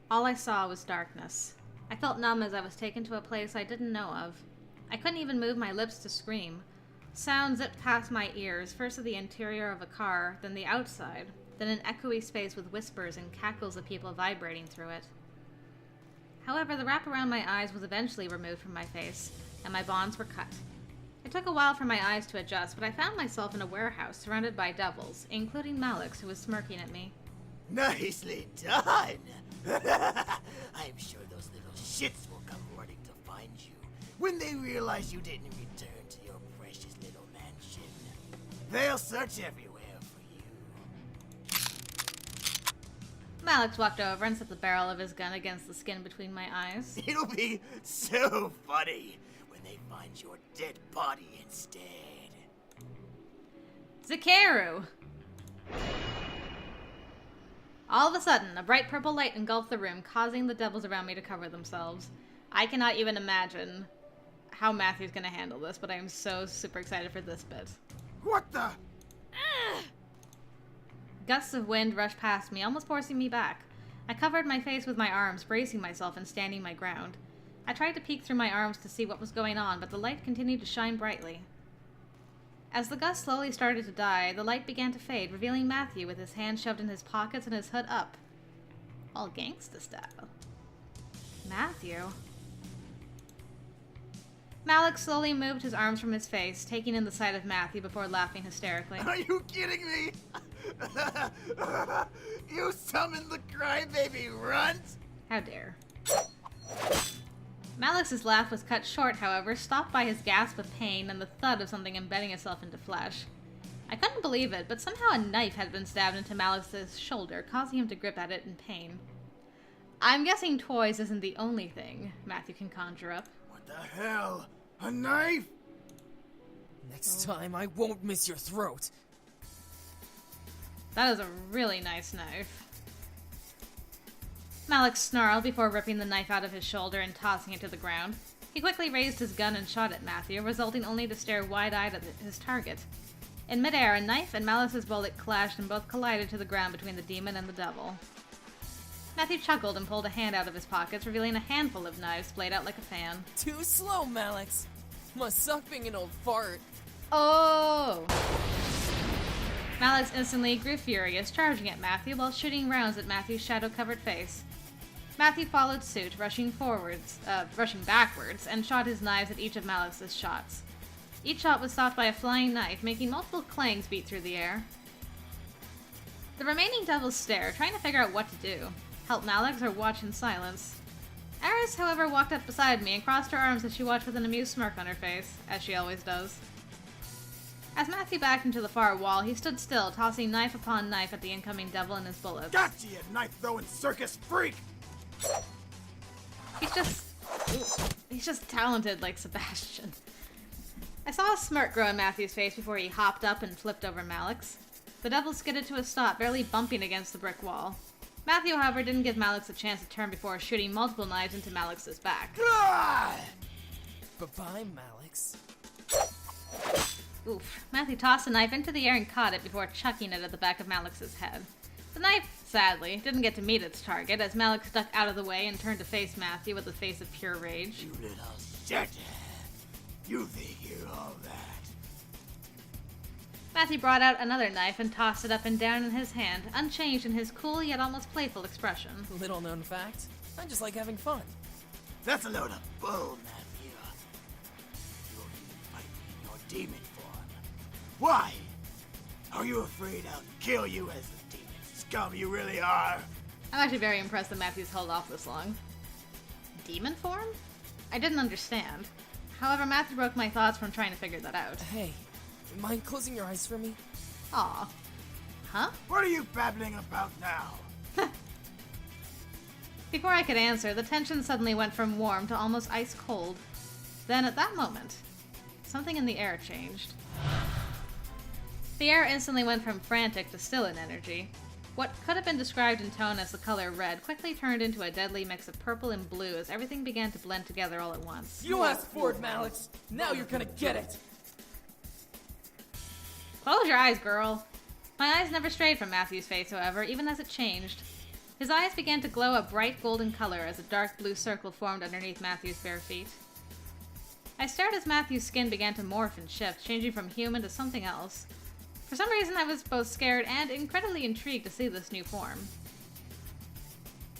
All I saw was darkness. I felt numb as I was taken to a place I didn't know of. I couldn't even move my lips to scream. Sound zipped past my ears, first of the interior of a car, then the outside, then an echoey space with whispers and cackles of people vibrating through it. However, the wrap around my eyes was eventually removed from my face, and my bonds were cut. It took a while for my eyes to adjust, but I found myself in a warehouse surrounded by devils, including Malix, who was smirking at me. Nicely done! I'm sure those little shits will come running to find you when they realize you didn't return to your precious little mansion. They'll search everywhere for you. Malix walked over and set the barrel of his gun against the skin between my eyes. It'll be so funny when they find your dead body instead. Zakaru! All of a sudden, a bright purple light engulfed the room, causing the devils around me to cover themselves. I cannot even imagine how Matthew's gonna handle this, but I am so super excited for this bit. What the? Gusts of wind rushed past me, almost forcing me back. I covered my face with my arms, bracing myself and standing my ground. I tried to peek through my arms to see what was going on, but the light continued to shine brightly. As the gust slowly started to die, the light began to fade, revealing Matthew with his hands shoved in his pockets and his hood up. All gangsta style. Matthew? Malix slowly moved his arms from his face, taking in the sight of Matthew before laughing hysterically. Are you kidding me? You summoned the crybaby Runt? How dare. Malix's laugh was cut short, however, stopped by his gasp of pain and the thud of something embedding itself into flesh. I couldn't believe it, but somehow a knife had been stabbed into Malix's shoulder, causing him to grip at it in pain. I'm guessing toys isn't the only thing Matthew can conjure up. What the hell? A knife? Next time, I won't miss your throat. That is a really nice knife. Malix snarled before ripping the knife out of his shoulder and tossing it to the ground. He quickly raised his gun and shot at Matthew, resulting only to stare wide-eyed at his target. In midair, a knife and Malix's bullet clashed and both collided to the ground between the demon and the devil. Matthew chuckled and pulled a hand out of his pockets, revealing a handful of knives splayed out like a fan. Too slow, Malix. Must suck being an old fart. Oh! Malix instantly grew furious, charging at Matthew while shooting rounds at Matthew's shadow-covered face. Matthew followed suit, rushing backwards, and shot his knives at each of Malix's shots. Each shot was stopped by a flying knife, making multiple clangs beat through the air. The remaining devils stare, trying to figure out what to do. Help Malix or watch in silence. Eris, however, walked up beside me and crossed her arms as she watched with an amused smirk on her face, as she always does. As Matthew backed into the far wall, he stood still, tossing knife upon knife at the incoming devil and his bullets. Gotcha, you knife-throwing circus freak! He's just talented like Sebastian. I saw a smirk grow on Matthew's face before he hopped up and flipped over Malix. The devil skidded to a stop, barely bumping against the brick wall. Matthew, however, didn't give Malix a chance to turn before shooting multiple knives into Malix's back. Ah! Bye-bye, Malix. Oof. Matthew tossed a knife into the air and caught it before chucking it at the back of Malix's head. The knife, sadly, didn't get to meet its target as Malix ducked out of the way and turned to face Matthew with a face of pure rage. You little shit! You think you're all that? Matthew brought out another knife and tossed it up and down in his hand, unchanged in his cool yet almost playful expression. Little known fact, I just like having fun. That's a load of bull, Matthew. You'll fight me in your demon form. Why? Are you afraid I'll kill you as the demon scum you really are? I'm actually very impressed that Matthew's held off this long. Demon form? I didn't understand. However, Matthew broke my thoughts from trying to figure that out. Hey, mind closing your eyes for me? Aw. Huh? What are you babbling about now? Before I could answer, the tension suddenly went from warm to almost ice cold. Then, at that moment, something in the air changed. The air instantly went from frantic to still in energy. What could have been described in tone as the color red quickly turned into a deadly mix of purple and blue as everything began to blend together all at once. You asked for it, Malix. Now you're gonna get it. Close your eyes, girl. My eyes never strayed from Matthew's face, however, even as it changed. His eyes began to glow a bright golden color as a dark blue circle formed underneath Matthew's bare feet. I stared as Matthew's skin began to morph and shift, changing from human to something else. For some reason, I was both scared and incredibly intrigued to see this new form.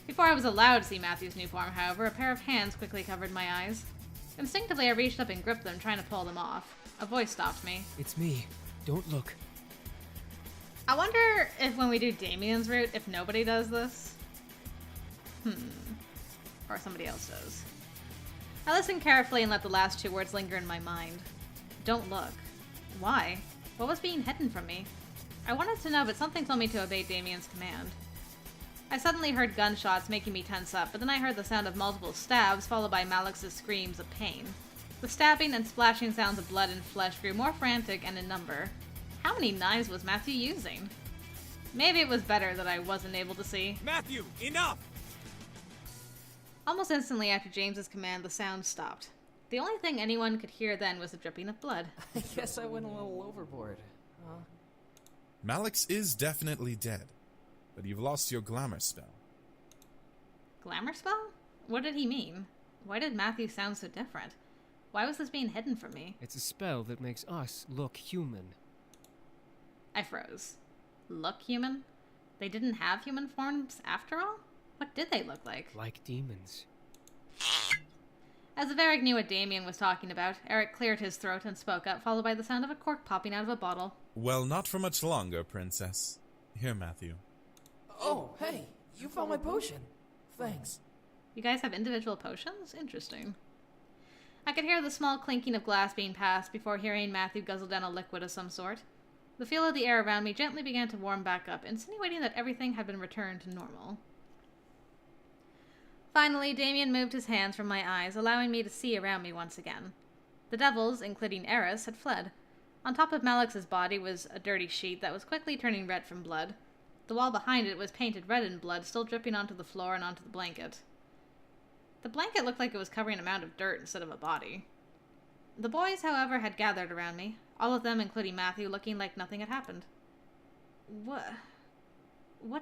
Before I was allowed to see Matthew's new form, however, a pair of hands quickly covered my eyes. Instinctively, I reached up and gripped them, trying to pull them off. A voice stopped me. It's me. Don't look. I wonder if when we do Damien's route, if nobody does this. Or somebody else does. I listened carefully and let the last two words linger in my mind. Don't look. Why? What was being hidden from me? I wanted to know, but something told me to obey Damien's command. I suddenly heard gunshots making me tense up, but then I heard the sound of multiple stabs, followed by Malix's screams of pain. The stabbing and splashing sounds of blood and flesh grew more frantic and in number. How many knives was Matthew using? Maybe it was better that I wasn't able to see. Matthew, enough! Almost instantly after James's command, the sound stopped. The only thing anyone could hear then was the dripping of blood. I guess I went a little overboard. Huh? Malix is definitely dead, but you've lost your glamour spell. Glamour spell? What did he mean? Why did Matthew sound so different? Why was this being hidden from me? It's a spell that makes us look human. I froze. Look human? They didn't have human forms after all? What did they look like? Like demons. As if Eric knew what Damien was talking about, Eric cleared his throat and spoke up, followed by the sound of a cork popping out of a bottle. Well, not for much longer, Princess. Here, Matthew. Oh, hey, you found my potion. Thanks. You guys have individual potions? Interesting. I could hear the small clinking of glass being passed before hearing Matthew guzzle down a liquid of some sort. The feel of the air around me gently began to warm back up, insinuating that everything had been returned to normal. Finally, Damien moved his hands from my eyes, allowing me to see around me once again. The devils, including Eris, had fled. On top of Malix's body was a dirty sheet that was quickly turning red from blood. The wall behind it was painted red in blood, still dripping onto the floor and onto the blanket. The blanket looked like it was covering a mound of dirt instead of a body. The boys, however, had gathered around me, all of them, including Matthew, looking like nothing had happened. What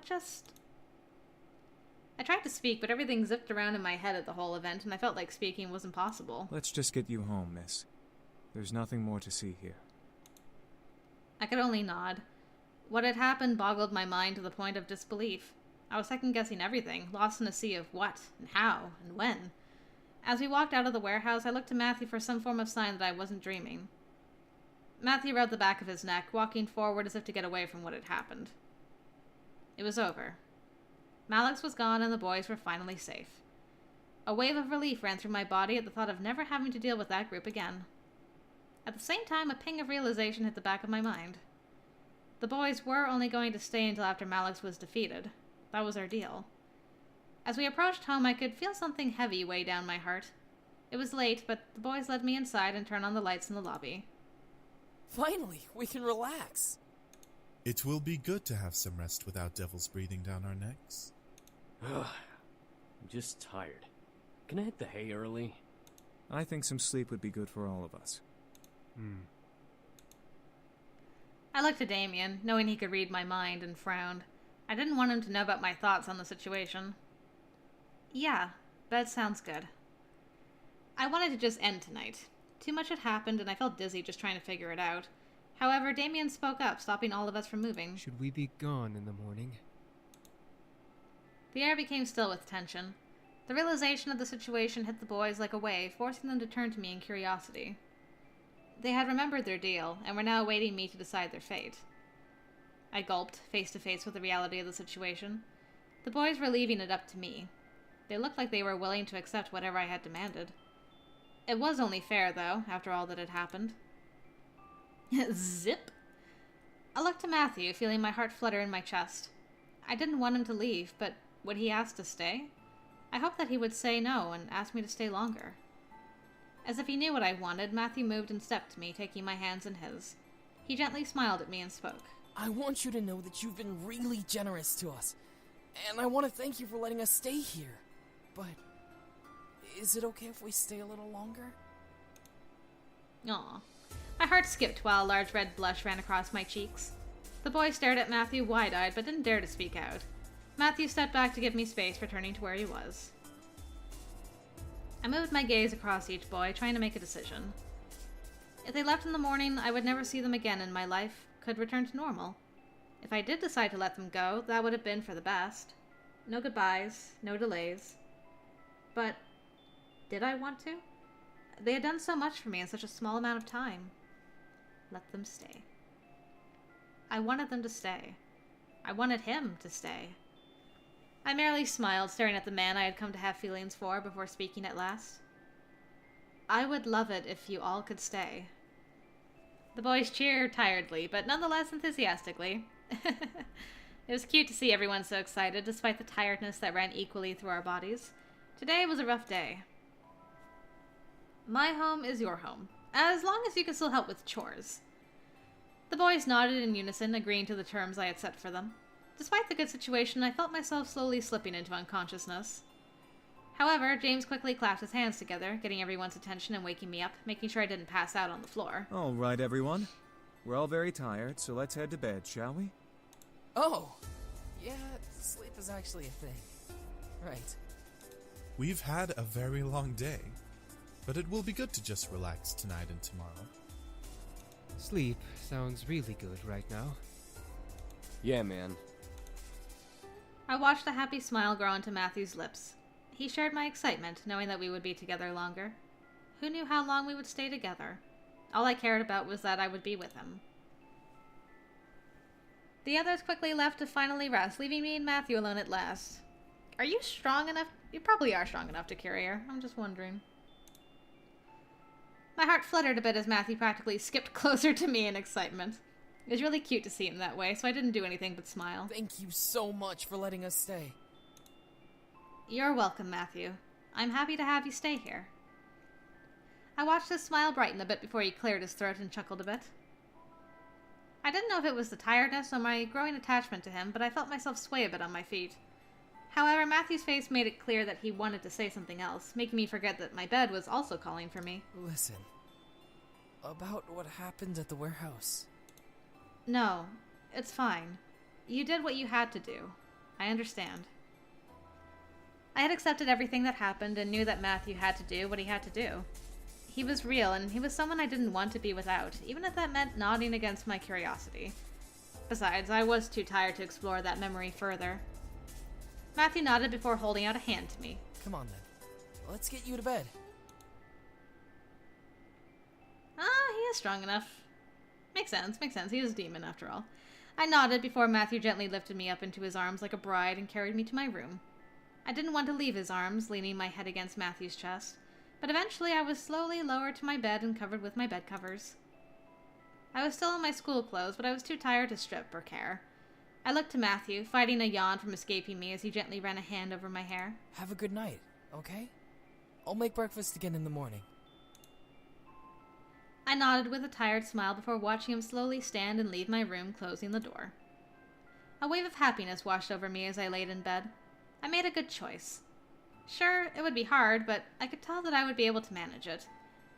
just... I tried to speak, but everything zipped around in my head at the whole event, and I felt like speaking was impossible. Let's just get you home, miss. There's nothing more to see here. I could only nod. What had happened boggled my mind to the point of disbelief. I was second-guessing everything, lost in a sea of what, and how, and when. As we walked out of the warehouse, I looked to Matthew for some form of sign that I wasn't dreaming. Matthew rubbed the back of his neck, walking forward as if to get away from what had happened. It was over. Malix was gone and the boys were finally safe. A wave of relief ran through my body at the thought of never having to deal with that group again. At the same time, a ping of realization hit the back of my mind. The boys were only going to stay until after Malix was defeated. That was our deal. As we approached home, I could feel something heavy weigh down my heart. It was late, but the boys led me inside and turned on the lights in the lobby. Finally, we can relax. It will be good to have some rest without devils breathing down our necks. I'm just tired. Can I hit the hay early? I think some sleep would be good for all of us. I looked at Damien, knowing he could read my mind, and frowned. I didn't want him to know about my thoughts on the situation. Yeah, bed sounds good. I wanted to just end tonight. Too much had happened, and I felt dizzy just trying to figure it out. However, Damien spoke up, stopping all of us from moving. Should we be gone in the morning? The air became still with tension. The realization of the situation hit the boys like a wave, forcing them to turn to me in curiosity. They had remembered their deal, and were now awaiting me to decide their fate. I gulped, face to face with the reality of the situation. The boys were leaving it up to me. They looked like they were willing to accept whatever I had demanded. It was only fair, though, after all that had happened. Zip! I looked to Matthew, feeling my heart flutter in my chest. I didn't want him to leave, but would he ask to stay? I hoped that he would say no and ask me to stay longer. As if he knew what I wanted, Matthew moved and stepped to me, taking my hands in his. He gently smiled at me and spoke. I want you to know that you've been really generous to us, and I want to thank you for letting us stay here. But is it okay if we stay a little longer? Aw. My heart skipped while a large red blush ran across my cheeks. The boy stared at Matthew wide-eyed but didn't dare to speak out. Matthew stepped back to give me space, returning to where he was. I moved my gaze across each boy, trying to make a decision. If they left in the morning, I would never see them again and my life could return to normal. If I did decide to let them go, that would have been for the best. No goodbyes, no delays. But did I want to? They had done so much for me in such a small amount of time. Let them stay. I wanted them to stay. I wanted him to stay. I merely smiled, staring at the man I had come to have feelings for before speaking at last. I would love it if you all could stay. The boys cheered tiredly, but nonetheless enthusiastically. It was cute to see everyone so excited, despite the tiredness that ran equally through our bodies. Today was a rough day. My home is your home, as long as you can still help with chores. The boys nodded in unison, agreeing to the terms I had set for them. Despite the good situation, I felt myself slowly slipping into unconsciousness. However, James quickly clapped his hands together, getting everyone's attention and waking me up, making sure I didn't pass out on the floor. All right, everyone. We're all very tired, so let's head to bed, shall we? Oh! Yeah, sleep is actually a thing. Right. We've had a very long day, but it will be good to just relax tonight and tomorrow. Sleep sounds really good right now. Yeah, man. I watched a happy smile grow onto Matthew's lips. He shared my excitement, knowing that we would be together longer. Who knew how long we would stay together? All I cared about was that I would be with him. The others quickly left to finally rest, leaving me and Matthew alone at last. Are you strong enough? You probably are strong enough to carry her. I'm just wondering. My heart fluttered a bit as Matthew practically skipped closer to me in excitement. It was really cute to see him that way, so I didn't do anything but smile. Thank you so much for letting us stay. You're welcome, Matthew. I'm happy to have you stay here. I watched his smile brighten a bit before he cleared his throat and chuckled a bit. I didn't know if it was the tiredness or my growing attachment to him, but I felt myself sway a bit on my feet. However, Matthew's face made it clear that he wanted to say something else, making me forget that my bed was also calling for me. Listen. About what happened at the warehouse. No, it's fine. You did what you had to do. I understand. I had accepted everything that happened and knew that Matthew had to do what he had to do. He was real, and he was someone I didn't want to be without, even if that meant nodding against my curiosity. Besides, I was too tired to explore that memory further. Matthew nodded before holding out a hand to me. Come on then. Let's get you to bed. He is strong enough. Makes sense. He is a demon after all. I nodded before Matthew gently lifted me up into his arms like a bride and carried me to my room. I didn't want to leave his arms, leaning my head against Matthew's chest, but eventually I was slowly lowered to my bed and covered with my bed covers. I was still in my school clothes, but I was too tired to strip or care. I looked to Matthew, fighting a yawn from escaping me as he gently ran a hand over my hair. Have a good night, okay? I'll make breakfast again in the morning. I nodded with a tired smile before watching him slowly stand and leave my room, closing the door. A wave of happiness washed over me as I laid in bed. I made a good choice. Sure, it would be hard, but I could tell that I would be able to manage it.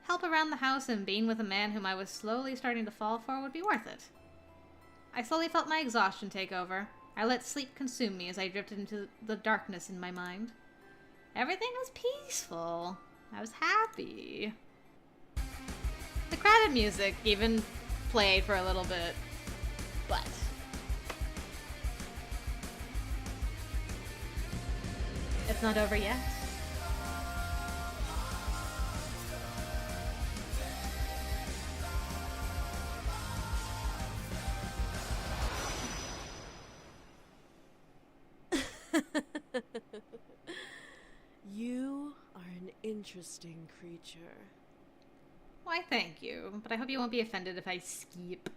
Help around the house and being with a man whom I was slowly starting to fall for would be worth it. I slowly felt my exhaustion take over. I let sleep consume me as I drifted into the darkness in my mind. Everything was peaceful. I was happy. The credit music even played for a little bit, but it's not over yet. You are an interesting creature. Why, thank you, but I hope you won't be offended if I skip.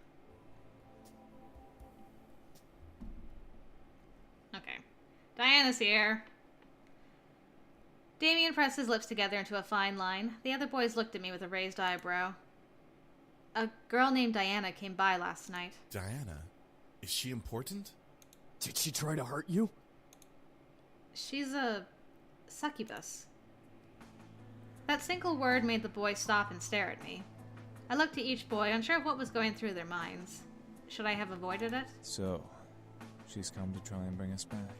Okay. Diana's here. Damien pressed his lips together into a fine line. The other boys looked at me with a raised eyebrow. A girl named Diana came by last night. Diana? Is she important? Did she try to hurt you? She's a succubus. That single word made the boys stop and stare at me. I looked at each boy, unsure of what was going through their minds. Should I have avoided it? So, she's come to try and bring us back.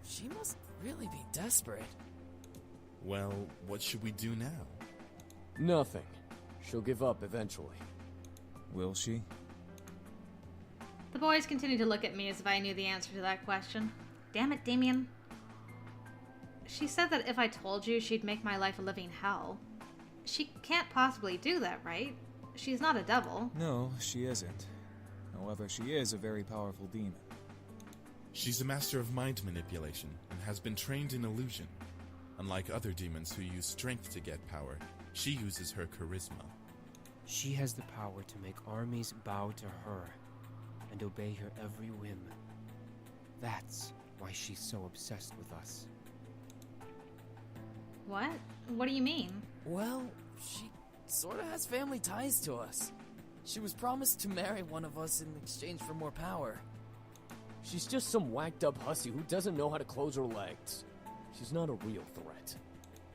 She must really be desperate. Well, what should we do now? Nothing. She'll give up eventually. Will she? The boys continue to look at me as if I knew the answer to that question. Damn it, Damien. She said that if I told you, she'd make my life a living hell. She can't possibly do that, right? She's not a devil. No, she isn't. However, she is a very powerful demon. She's a master of mind manipulation and has been trained in illusion. Unlike other demons who use strength to get power, she uses her charisma. She has the power to make armies bow to her and obey her every whim. That's why she's so obsessed with us. What? What do you mean? Well, she sorta has family ties to us. She was promised to marry one of us in exchange for more power. She's just some whacked up hussy who doesn't know how to close her legs. She's not a real threat.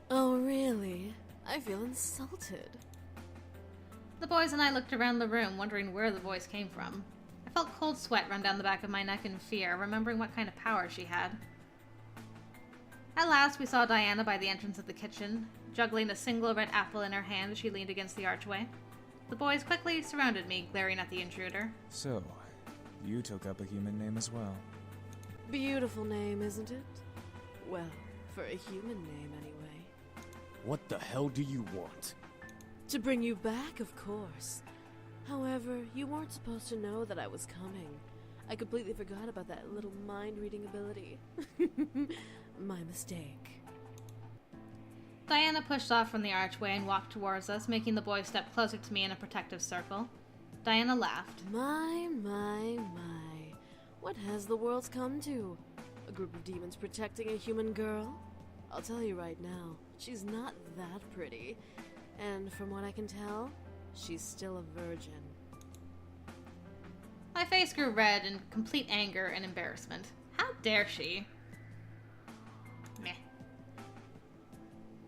Oh, really? I feel insulted. The boys and I looked around the room, wondering where the voice came from. I felt cold sweat run down the back of my neck in fear, remembering what kind of power she had. At last, we saw Diana by the entrance of the kitchen, juggling a single red apple in her hand as she leaned against the archway. The boys quickly surrounded me, glaring at the intruder. So, you took up a human name as well. Beautiful name, isn't it? Well, for a human name, anyway. What the hell do you want? To bring you back, of course. However, you weren't supposed to know that I was coming. I completely forgot about that little mind-reading ability. My mistake. Diana pushed off from the archway and walked towards us, making the boys step closer to me in a protective circle. Diana laughed. My. What has the world come to? A group of demons protecting a human girl? I'll tell you right now, she's not that pretty. And from what I can tell, she's still a virgin. My face grew red in complete anger and embarrassment. How dare she? Meh.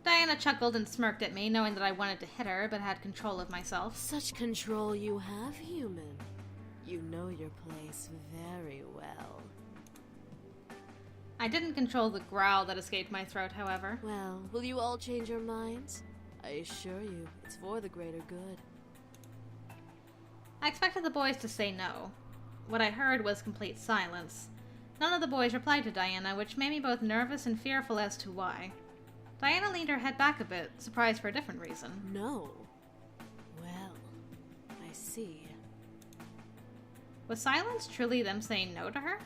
Diana chuckled and smirked at me, knowing that I wanted to hit her, but had control of myself. Such control you have, human. You know your place very well. I didn't control the growl that escaped my throat, however. Well, will you all change your minds? I assure you, it's for the greater good. I expected the boys to say no. What I heard was complete silence. None of the boys replied to Diana, which made me both nervous and fearful as to why. Diana leaned her head back a bit, surprised for a different reason. No. Well, I see. Was silence truly them saying no to her?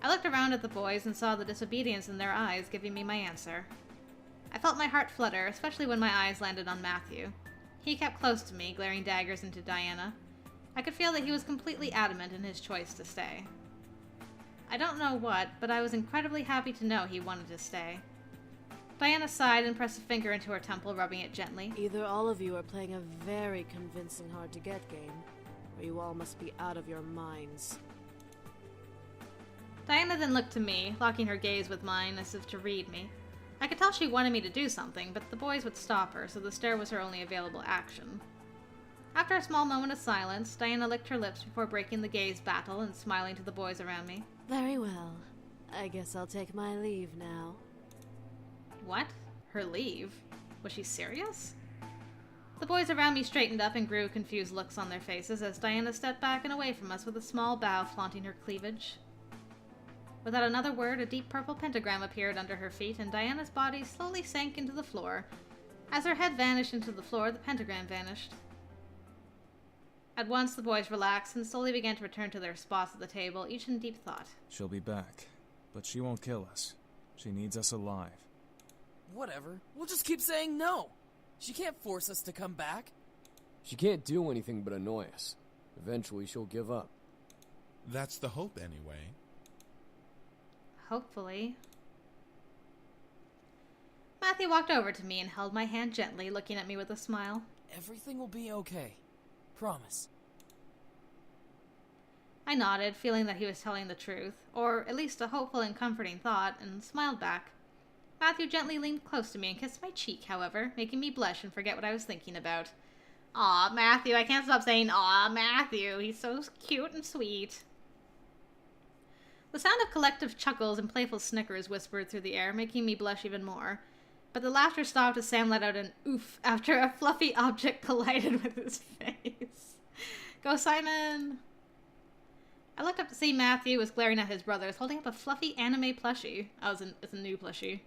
I looked around at the boys and saw the disobedience in their eyes, giving me my answer. I felt my heart flutter, especially when my eyes landed on Matthew. He kept close to me, glaring daggers into Diana. I could feel that he was completely adamant in his choice to stay. I don't know what, but I was incredibly happy to know he wanted to stay. Diana sighed and pressed a finger into her temple, rubbing it gently. Either all of you are playing a very convincing hard-to-get game, or you all must be out of your minds. Diana then looked to me, locking her gaze with mine as if to read me. I could tell she wanted me to do something, but the boys would stop her, so the stare was her only available action. After a small moment of silence, Diana licked her lips before breaking the gaze battle and smiling to the boys around me. Very well. I guess I'll take my leave now. What? Her leave? Was she serious? The boys around me straightened up and grew confused looks on their faces as Diana stepped back and away from us with a small bow flaunting her cleavage. Without another word, a deep purple pentagram appeared under her feet, and Diana's body slowly sank into the floor. As her head vanished into the floor, the pentagram vanished. At once, the boys relaxed and slowly began to return to their spots at the table, each in deep thought. She'll be back, but she won't kill us. She needs us alive. Whatever. We'll just keep saying no. She can't force us to come back. She can't do anything but annoy us. Eventually, she'll give up. That's the hope, anyway. Hopefully. Matthew walked over to me and held my hand gently, looking at me with a smile. Everything will be okay. Promise. I nodded, feeling that he was telling the truth, or at least a hopeful and comforting thought, and smiled back. Matthew gently leaned close to me and kissed my cheek, however, making me blush and forget what I was thinking about. Aw, Matthew, I can't stop saying aw, Matthew. He's so cute and sweet. The sound of collective chuckles and playful snickers whispered through the air, making me blush even more. But the laughter stopped as Sam let out an oof after a fluffy object collided with his face. Go, Simon! I looked up to see Matthew was glaring at his brothers, holding up a fluffy anime plushie. It's a new plushie.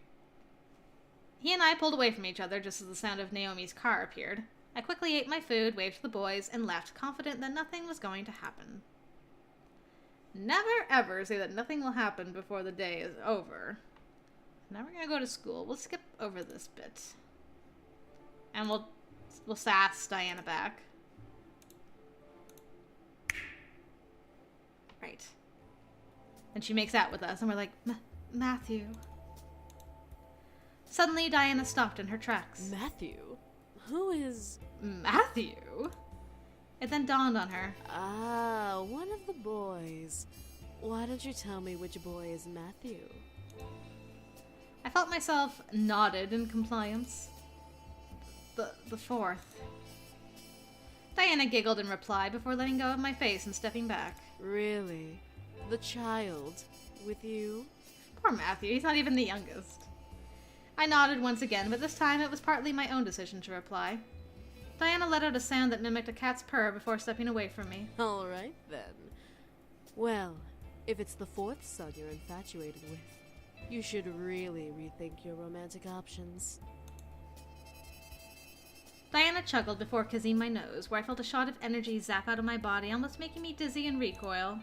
He and I pulled away from each other just as the sound of Naomi's car appeared. I quickly ate my food, waved to the boys, and left, confident that nothing was going to happen. Never ever say that nothing will happen before the day is over. Now we're gonna go to school. We'll skip over this bit. And we'll sass Diana back. Right. And she makes out with us, and we're like, Matthew. Suddenly, Diana stopped in her tracks. Matthew? Who is... Matthew? It then dawned on her. Ah, one of the boys. Why don't you tell me which boy is Matthew? I felt myself nodded in compliance. The fourth. Diana giggled in reply before letting go of my face and stepping back. Really? The child? With you? Poor Matthew, he's not even the youngest. I nodded once again, but this time it was partly my own decision to reply. Diana let out a sound that mimicked a cat's purr before stepping away from me. All right, then. Well, if it's the fourth son you're infatuated with, you should really rethink your romantic options. Diana chuckled before kissing my nose, where I felt a shot of energy zap out of my body, almost making me dizzy and recoil.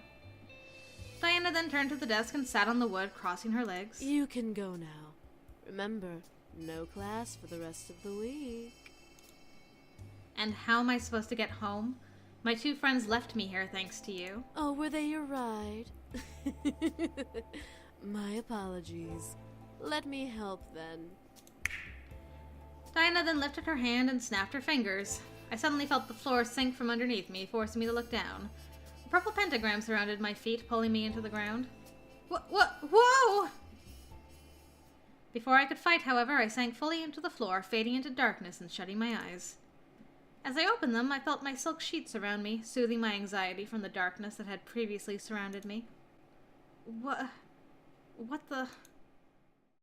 Diana then turned to the desk and sat on the wood, crossing her legs. You can go now. Remember, no class for the rest of the week. And how am I supposed to get home? My two friends left me here thanks to you. Oh, were they your ride? My apologies. Let me help then. Diana then lifted her hand and snapped her fingers. I suddenly felt the floor sink from underneath me, forcing me to look down. A purple pentagram surrounded my feet, pulling me into the ground. Whoa! Before I could fight, however, I sank fully into the floor, fading into darkness and shutting my eyes. As I opened them, I felt my silk sheets around me, soothing my anxiety from the darkness that had previously surrounded me. What the...